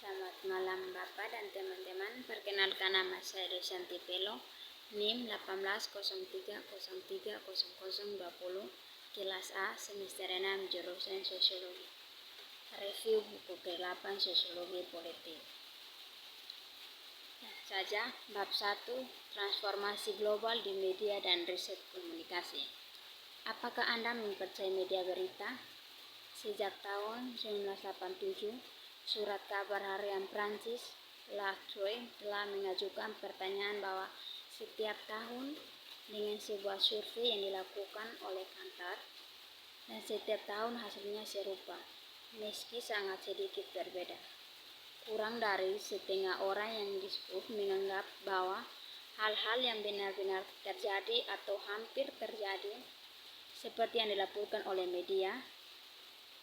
Selamat malam Bapak dan teman-teman. Perkenalkan, nama saya Desanti Pelo, NIM 1803030020, kelas A, semester 6, jurusan Sosiologi. Review buku ke-8 Sosiologi Politik. Saja bab 1, transformasi global di media dan riset komunikasi. Apakah Anda mempercayai media berita? Sejak tahun 1987, surat kabar harian Prancis La Croix telah mengajukan pertanyaan bahwa setiap tahun dengan sebuah survei yang dilakukan oleh Kantar, dan setiap tahun hasilnya serupa, meski sangat sedikit berbeda. Kurang dari setengah orang yang disebut menganggap bahwa hal-hal yang benar-benar terjadi atau hampir terjadi seperti yang dilaporkan oleh media.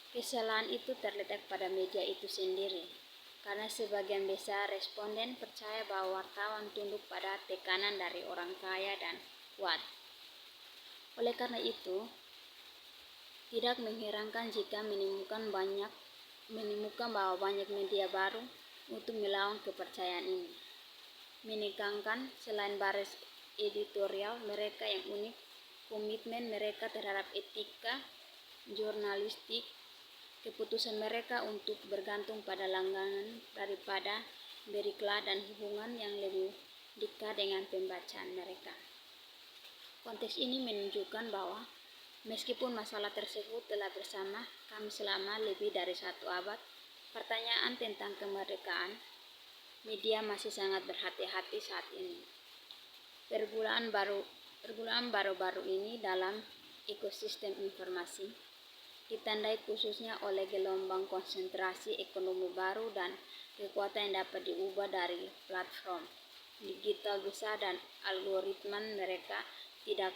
Kesalahan itu terletak pada media itu sendiri, karena sebagian besar responden percaya bahwa wartawan tunduk pada tekanan dari orang kaya dan kuat. Oleh karena itu, tidak mengherankan jika menemukan bahwa banyak media baru untuk melawan kepercayaan ini. Menegangkan selain baris editorial mereka yang unik, komitmen mereka terhadap etika jurnalistik, keputusan mereka untuk bergantung pada langganan daripada beriklan dan hubungan yang lebih dekat dengan pembacaan mereka. Konteks ini menunjukkan bahwa meskipun masalah tersebut telah bersama kami selama lebih dari 1 abad, pertanyaan tentang kemerdekaan media masih sangat berhati-hati saat ini. Pergulaan baru-baru ini dalam ekosistem informasi ditandai khususnya oleh gelombang konsentrasi ekonomi baru dan kekuatan yang dapat diubah dari platform digital besar dan algoritma mereka tidak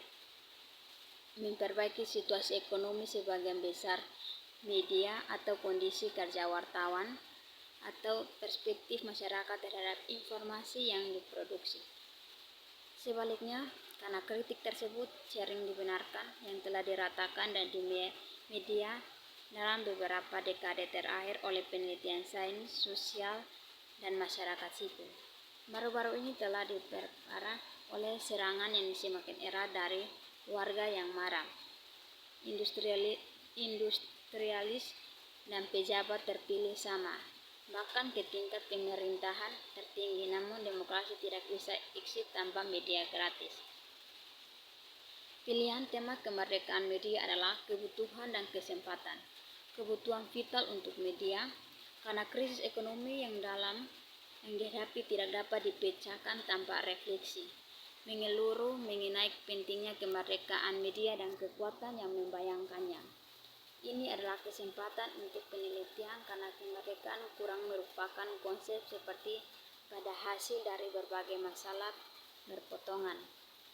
memperbaiki situasi ekonomi sebagian besar media atau kondisi kerja wartawan atau perspektif masyarakat terhadap informasi yang diproduksi. Sebaliknya, karena kritik tersebut sering dibenarkan yang telah diratakan dan di media dalam beberapa dekade terakhir oleh penelitian sains, sosial, dan masyarakat sipil. Baru-baru ini telah diperparah oleh serangan yang semakin erat dari warga yang marah, industrialis, dan pejabat terpilih sama, bahkan ke tingkat pemerintahan tertinggi. Namun demokrasi tidak bisa eksis tanpa media gratis. Pilihan tema kemerdekaan media adalah kebutuhan dan kesempatan. Kebutuhan vital untuk media, karena krisis ekonomi yang dalam yang dihadapi tidak dapat dipecahkan tanpa refleksi menyeluruh mengenai pentingnya kemerdekaan media dan kekuatan yang membayangkannya. Ini adalah kesempatan untuk penelitian karena kemerdekaan kurang merupakan konsep seperti pada hasil dari berbagai masalah berpotongan.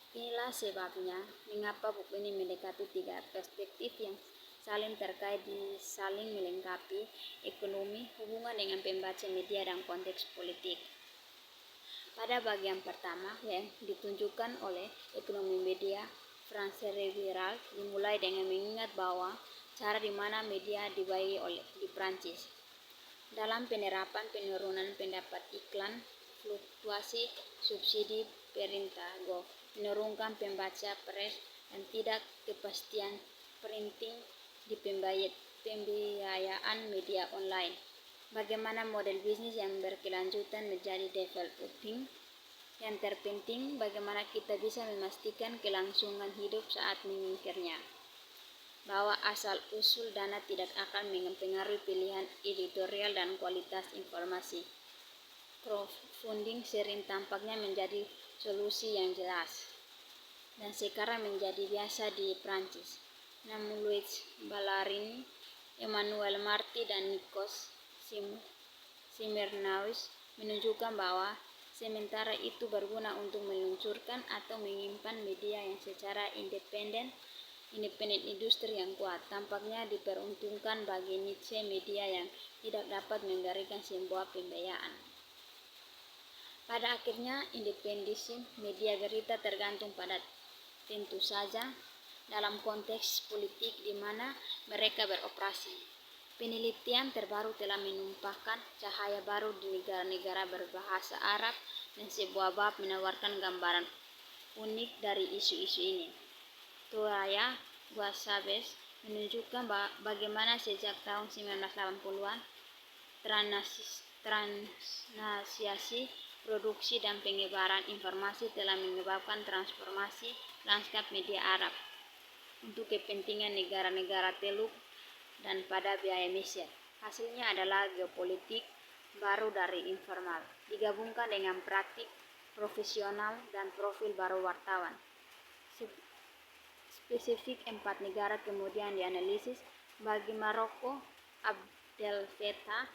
Inilah sebabnya mengapa buku ini mendekati 3 perspektif yang saling terkait di saling melengkapi: ekonomi, hubungan dengan pembaca media, dan konteks politik. Pada bagian pertama yang ditunjukkan oleh ekonomi media, Frances Rivière dimulai dengan mengingat bahwa cara di mana media dibagi di Prancis dalam penerapan penurunan pendapat iklan, fluktuasi subsidi perintah menurunkan pembaca pers, dan tidak kepastian printing di pembiayaan media online. Bagaimana model bisnis yang berkelanjutan menjadi developing. Yang terpenting, bagaimana kita bisa memastikan kelangsungan hidup saat mengingkirnya. Bahwa asal-usul dana tidak akan mempengaruhi pilihan editorial dan kualitas informasi. Crowdfunding sering tampaknya menjadi solusi yang jelas, dan sekarang menjadi biasa di Prancis. Namun Louis Ballarini, Emmanuel Marty, dan Nikos Simernaus menunjukkan bahwa sementara itu berguna untuk meluncurkan atau menyimpan media yang secara independen industri yang kuat, tampaknya diperuntungkan bagi niche media yang tidak dapat memberikan sebuah pembiayaan. Pada akhirnya, independensi media berita tergantung pada tentu saja dalam konteks politik di mana mereka beroperasi. Penelitian terbaru telah menumpahkan cahaya baru di negara-negara berbahasa Arab dan sebuah bab menawarkan gambaran unik dari isu-isu ini. Touraya Guasabes menunjukkan bagaimana sejak tahun 1980-an transnasiasi produksi dan penyebaran informasi telah menyebabkan transformasi lanskap media Arab untuk kepentingan negara-negara Teluk dan pada biaya Mesir. Hasilnya adalah geopolitik baru dari informal, digabungkan dengan praktik profesional dan profil baru wartawan. Spesifik 4 negara kemudian dianalisis. Bagi Maroko, Abdel Fattah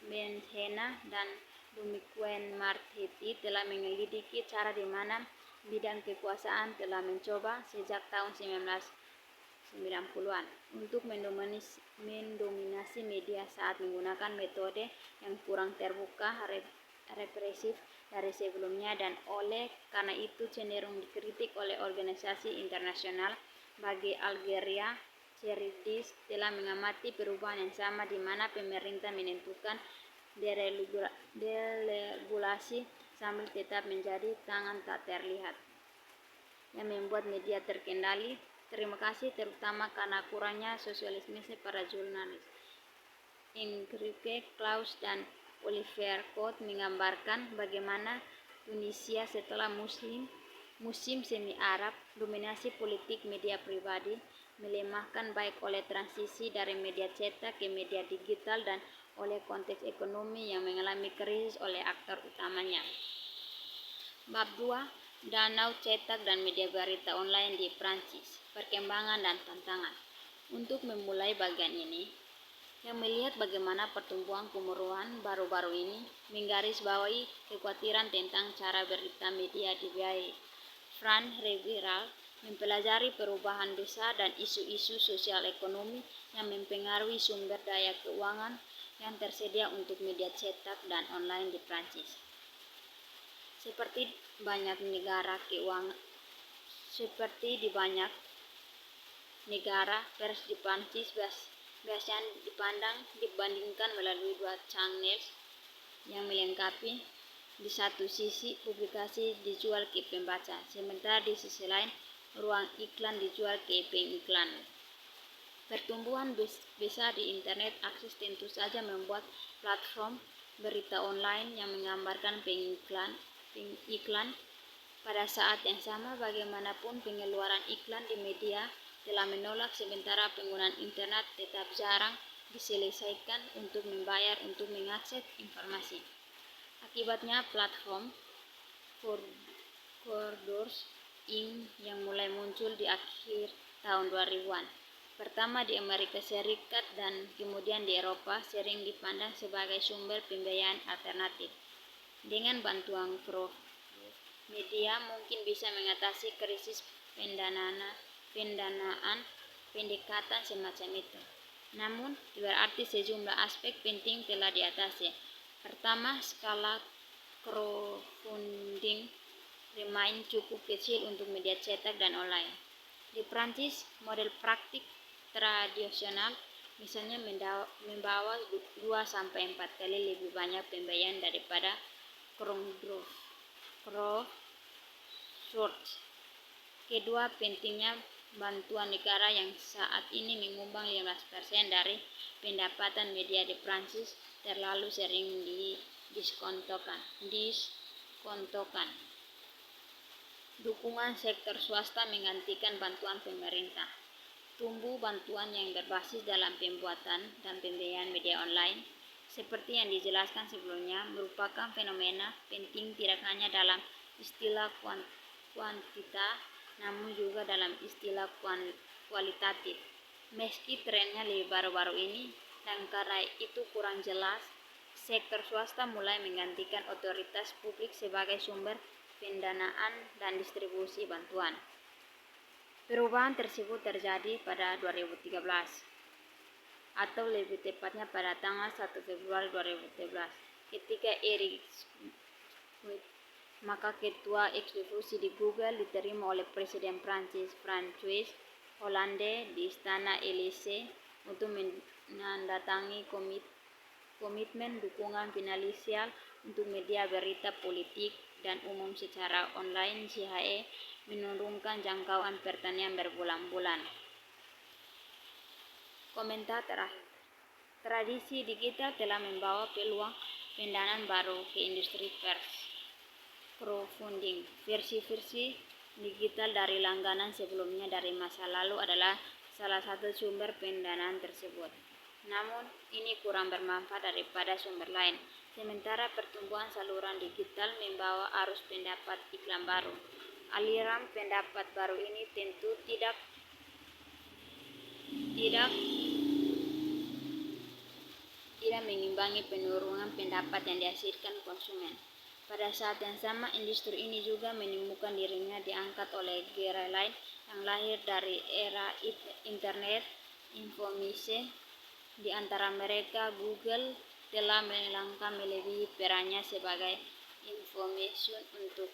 Ben-Hena dan Dominique Marchetti telah menyelidiki cara di mana bidang kekuasaan telah mencoba sejak tahun 1990-an untuk mendominasi media saat menggunakan metode yang kurang terbuka, represif dari sebelumnya, dan oleh karena itu cenderung dikritik oleh organisasi internasional. Bagi Algeria, Ceridis telah mengamati perubahan yang sama di mana pemerintah menentukan deregulasi sambil tetap menjadi tangan tak terlihat yang membuat media terkendali. Terima kasih terutama karena kurangnya sosialisme para jurnalis. Enrique Klaus dan Oliver Coat menggambarkan bagaimana Tunisia setelah musim semi Arab, dominasi politik media pribadi melemahkan baik oleh transisi dari media cetak ke media digital dan oleh konteks ekonomi yang mengalami krisis oleh aktor utamanya. Bab 2. Danau cetak dan media berita online di Prancis, perkembangan dan tantangan. Untuk memulai bagian ini, yang melihat bagaimana pertumbuhan kemeruan baru-baru ini menggarisbawahi kekhawatiran tentang cara berita media dibiayai. Fran Reviral mempelajari perubahan besar dan isu-isu sosial ekonomi yang mempengaruhi sumber daya keuangan yang tersedia untuk media cetak dan online di Prancis. Seperti di banyak negara, pers di Prancis biasanya dibandingkan melalui 2 channel yang melengkapi. Di satu sisi, publikasi dijual ke pembaca, sementara di sisi lain, ruang iklan dijual ke pengiklan. Pertumbuhan besar di internet akses tentu saja membuat platform berita online yang menggambarkan pengiklan. Pada saat yang sama, bagaimanapun pengeluaran iklan di media telah menolak, sementara penggunaan internet tetap jarang diselesaikan untuk membayar untuk mengakses informasi. Akibatnya platform Corridors Inc. yang mulai muncul di akhir tahun 2000-an, pertama di Amerika Serikat dan kemudian di Eropa, sering dipandang sebagai sumber pembiayaan alternatif. Dengan bantuan media mungkin bisa mengatasi krisis pendanaan pendekatan semacam itu. Namun, berarti sejumlah aspek penting telah diatasi. Pertama, skala crowdfunding remain cukup kecil untuk media cetak dan online. Di Prancis, model praktik tradisional misalnya membawa 2-4 kali lebih banyak pembiayaan daripada crowdsourcing. Kedua, pentingnya bantuan negara yang saat ini menyumbang 15% dari pendapatan media di Prancis terlalu sering diskontokan. Dukungan sektor swasta menggantikan bantuan pemerintah. Tumbuh bantuan yang berbasis dalam pembuatan dan pembiayaan media online, seperti yang dijelaskan sebelumnya, merupakan fenomena penting tidak hanya dalam istilah kuantita, namun juga dalam istilah kualitatif. Meski trennya lebih baru-baru ini, dan karena itu kurang jelas, sektor swasta mulai menggantikan otoritas publik sebagai sumber pendanaan dan distribusi bantuan. Perubahan tersebut terjadi pada 2013, atau lebih tepatnya pada tanggal 1 Februari 2013, ketika Eric Schmidt, maka ketua eksekutif di Google, diterima oleh Presiden Prancis François Hollande di Istana Élysée untuk menandatangi komitmen dukungan finansial untuk media berita politik dan umum secara online. CHE menurunkan jangkauan pertanian berbulan-bulan. Komentar terakhir. Tradisi digital telah membawa peluang pendanaan baru ke industri pers. Crowdfunding. Versi digital dari langganan sebelumnya dari masa lalu adalah salah satu sumber pendanaan tersebut. Namun, ini kurang bermanfaat daripada sumber lain. Sementara pertumbuhan saluran digital membawa arus pendapat iklan baru. Aliran pendapat baru ini tentu tidak mengimbangi penurunan pendapat yang dihasilkan konsumen. Pada saat yang sama, industri ini juga menemukan dirinya diangkat oleh gerai lain yang lahir dari era internet informasi. Di antara mereka, Google telah melangkah melebihi perannya sebagai information untuk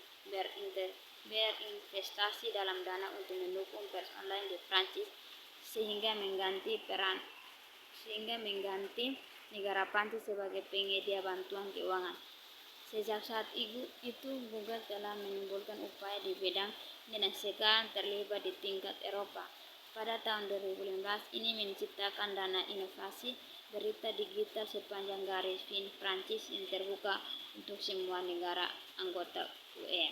berinvestasi dalam dana untuk mendukung pers online di Prancis sehingga mengganti negara Prancis sebagai penyedia bantuan keuangan. Sejak saat itu, Google telah menimbulkan upaya di bidang ini dan sekarang terlibat di tingkat Eropa. Pada tahun 2015, ini menciptakan dana inovasi berita digital sepanjang garis fin Prancis yang terbuka untuk semua negara anggota UE.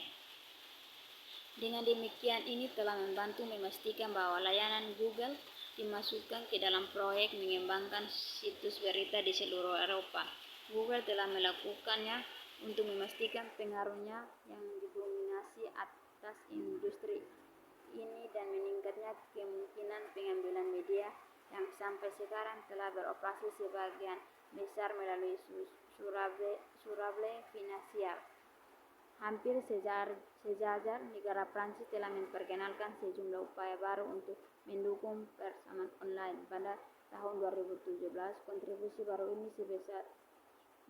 Dengan demikian, ini telah membantu memastikan bahwa layanan Google dimasukkan ke dalam proyek mengembangkan situs berita di seluruh Eropa. Google telah melakukannya untuk memastikan pengaruhnya yang didominasi atas industri ini dan meningkatnya kemungkinan pengambilan media yang sampai sekarang telah beroperasi sebagian besar melalui surable finansial. Hampir sejajar negara Prancis telah memperkenalkan sejumlah upaya baru untuk mendukung persamaan online. Pada tahun 2017, kontribusi baru ini sebesar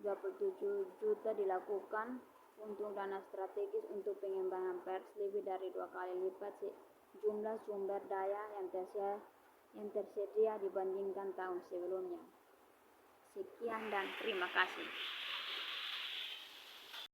27 juta dilakukan untuk dana strategis untuk pengembangan pers, lebih dari 2 kali lipat jumlah sumber daya yang tersedia dibandingkan tahun sebelumnya. Sekian dan terima kasih.